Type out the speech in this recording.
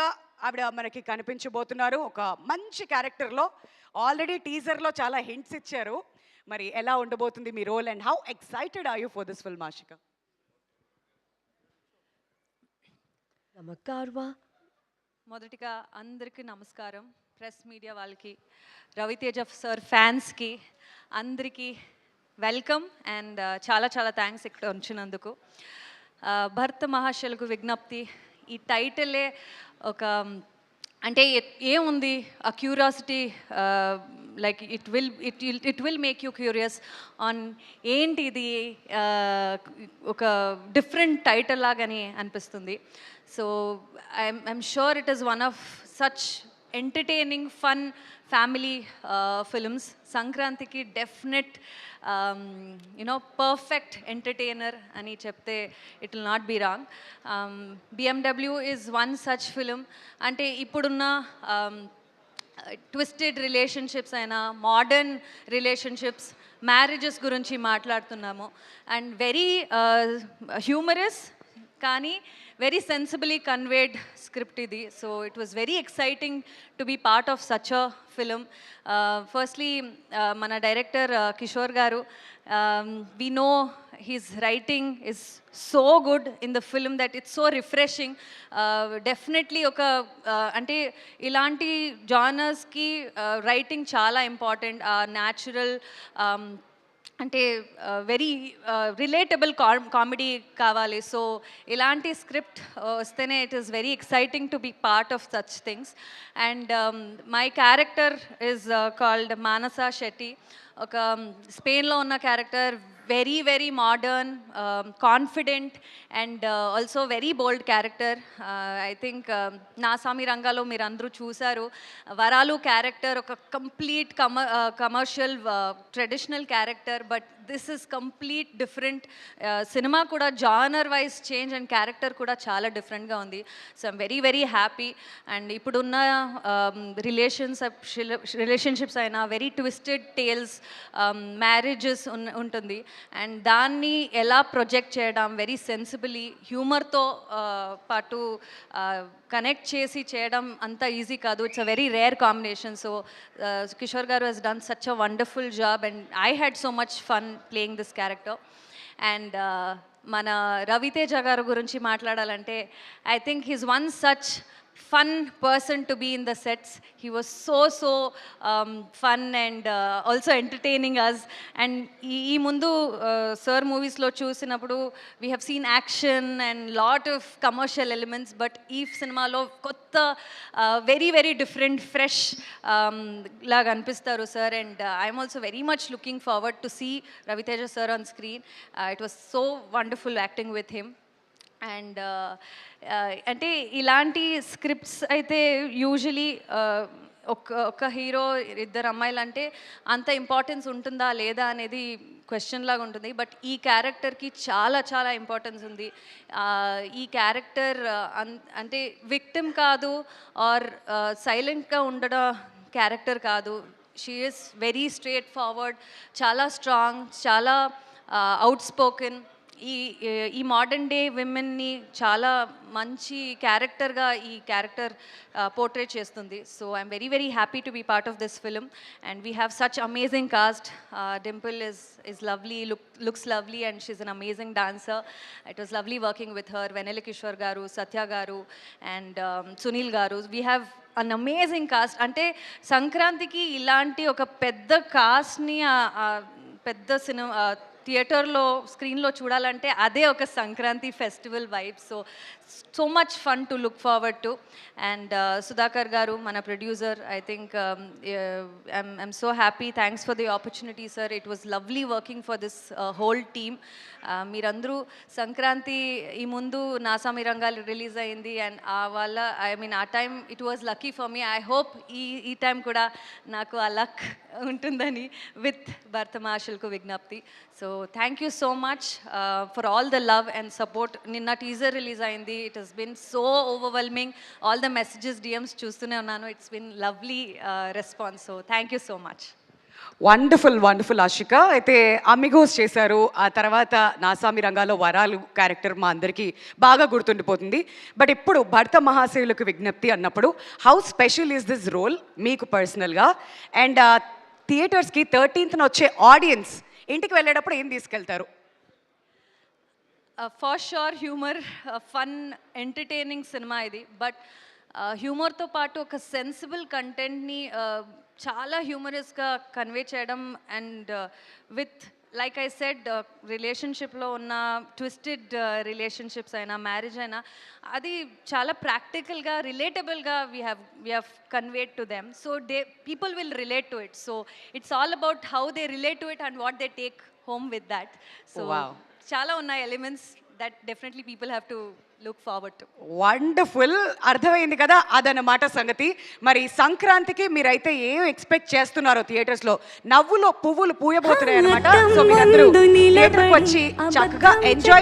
హీరోగా ఆవిడ మనకి కనిపించబోతున్నారు. ఒక మంచి క్యారెక్టర్‌లో. ఆల్రెడీ టీజర్‌లో చాలా హింట్స్ ఇచ్చారు. మరి ఎలా ఉండబోతుంది మీ role and how excited are you for this film Ashika? నమస్కారమా. మొదటిగా అందరికీ నమస్కారం. ప్రెస్ మీడియా వాళ్ళకి, రవితేజ సార్ ఫ్యాన్స్కి అందరికీ వెల్కమ్ అండ్ చాలా చాలా థ్యాంక్స్ ఇక్కడ వచ్చినందుకు. భర్త మహాశయులకు విజ్ఞప్తి, ఈ టైటిలే ఒక అంటే ఏముంది ఆ curiosity, like it will make you curious on ఏంటి ఇది, ఒక డిఫరెంట్ టైటిల్ లాగని అనిపిస్తుంది. So I'm sure it is one of such entertaining fun family films. సంక్రాంతికి డెఫినెట్ పర్ఫెక్ట్ ఎంటర్టైనర్ అని చెప్తే it will not be wrong. BMW is one such film. అంటే ఇప్పుడున్న ట్విస్టెడ్ రిలేషన్షిప్స్ అయినా, మోడర్న్ రిలేషన్షిప్స్, మ్యారేజెస్ గురించి మాట్లాడుతున్నాము. అండ్ వెరీ హ్యూమరస్ కానీ very sensibly conveyed script ఇది. So it was very exciting to be part of such a film. Firstly మన director Kishore garu, we know his writing is so good in the film that it's so refreshing. Definitely oka ante ilanti genres ki writing chala important. Natural అంటే very relatable comedy కావాలి. So ఇలాంటి script వస్తేనే it is very exciting to be part of such things. And my character is called Manasa Shetty. ఒక స్పెయిన్లో ఉన్న character, very very modern, confident and also very bold character. I think నాసామి రంగాలో మీరు అందరూ చూశారు. వరాలు క్యారెక్టర్ ఒక complete commercial traditional character, but this is complete different. సినిమా కూడా genre wise change and character కూడా చాలా డిఫరెంట్గా ఉంది. So I'm very very happy. And ఇప్పుడున్న రిలేషన్షిప్స్ అయినా వెరీ ట్విస్టెడ్ టేల్స్, మ్యారేజెస్ ఉంటుంది. అండ్ దాన్ని ఎలా ప్రొజెక్ట్ చేయడం వెరీ సెన్సిబుల్లీ, హ్యూమర్తో పాటు కనెక్ట్ చేసి చేయడం అంత ఈజీ కాదు. It's a very rare combination. So Kishore garu he's done such a wonderful job and I had so much fun playing this character. And మన రవితేజ గారు గురించి మాట్లాడాలంటే, I think he's one such fun person to be in the sets. He was so fun and also entertaining us. And ee mundu sir movies lo chusinappudu we have seen action and lot of commercial elements, but ee cinema lo kotta very very different fresh laga anpistaru sir. And I am also very much looking forward to see Raviteja sir on screen. It was so wonderful acting with him. And అంటే ఇలాంటి scripts అయితే usually ఒక hero, ఇద్దరు అమ్మాయిలు అంటే అంత importance ఉంటుందా లేదా అనేది క్వశ్చన్ లాగా ఉంటుంది. బట్ ఈ క్యారెక్టర్కి చాలా చాలా ఇంపార్టెన్స్ ఉంది. ఈ క్యారెక్టర్ అంటే విక్టిమ్ కాదు, ఆర్ సైలెంట్గా ఉండడం క్యారెక్టర్ కాదు. She is very straight forward, చాలా స్ట్రాంగ్, చాలా అవుట్ స్పోకెన్. ఈ మోడర్న్ డే విమెన్ని చాలా మంచి క్యారెక్టర్గా ఈ క్యారెక్టర్ పోర్ట్రేట్ చేస్తుంది. So I'm very very happy to be part of this film. And we have such amazing cast. Dimple is lovely, looks lovely, and she's an amazing dancer. It was lovely working with her. Venela Kishore garu, Satya garu, and Sunil garu. We have an amazing cast. అంటే సంక్రాంతికి ఇలాంటి ఒక పెద్ద కాస్ట్ని పెద్ద cinema థియేటర్లో స్క్రీన్లో చూడాలంటే అదే ఒక Sankranti festival vibe. So much fun to look forward to. And Sudhakar గారు మన producer, I think I'm so happy. Thanks for the opportunity sir. It was lovely working for this whole team. మీరందరూ సంక్రాంతి ఈ ముందు నాసామి రంగాలు రిలీజ్ అయింది, అండ్ వాళ్ళ ఆ time it was lucky for me. I hope ఈ టైం కూడా నాకు ఆ లక్ ఉంటుందని విత్ భర్త మహాశయులకు విజ్ఞప్తి. So thank you so much for all the love and support. నిన్న టీజర్ రిలీజ్ అయింది. It has been so overwhelming. All the messages, DMs చూస్తూనే ఉన్నాను. It's been lovely response. So thank you so much. Wonderful wonderful Ashika. అయితే Amigos చేశారు, ఆ తర్వాత నాసామి రంగాలో వరాలు character మా అందరికీ బాగా గుర్తుండిపోతుంది. బట్ ఇప్పుడు భర్త మహాశయులకు విజ్ఞప్తి అన్నప్పుడు how special is this role మీకు పర్సనల్గా? అండ్ థియేటర్స్కి 13th వచ్చే ఆడియన్స్ ఇంటికి వెళ్ళేటప్పుడు ఏం తీసుకెళ్తారు? For sure humour, fun, entertaining cinema ఇది. బట్ హ్యూమర్తో పాటు ఒక సెన్సిబుల్ కంటెంట్ని చాలా హ్యూమరస్గా కన్వే చేయడం and with like I said రిలేషన్షిప్లో ఉన్న ట్విస్టెడ్ రిలేషన్షిప్స్ అయినా మ్యారేజ్ అయినా అది చాలా ప్రాక్టికల్గా రిలేటబుల్గా we have conveyed to them. So people will relate to it. So it's all about how they relate to it and what they take home with that. So చాలా ఉన్నాయి elements that definitely people have to look forward to. Wonderful, అర్థమైంది కదా అదన్నమాట సంగతి. మరి సంక్రాంతికి మీరైతే ఏం ఎక్స్పెక్ట్ చేస్తున్నారో థియేటర్స్లో? నవ్వులో పువ్వులు పూయబోతున్నాయి అనమాట. సో మీరందరూ థియేటర్కి వచ్చి చక్కగా ఎంజాయ్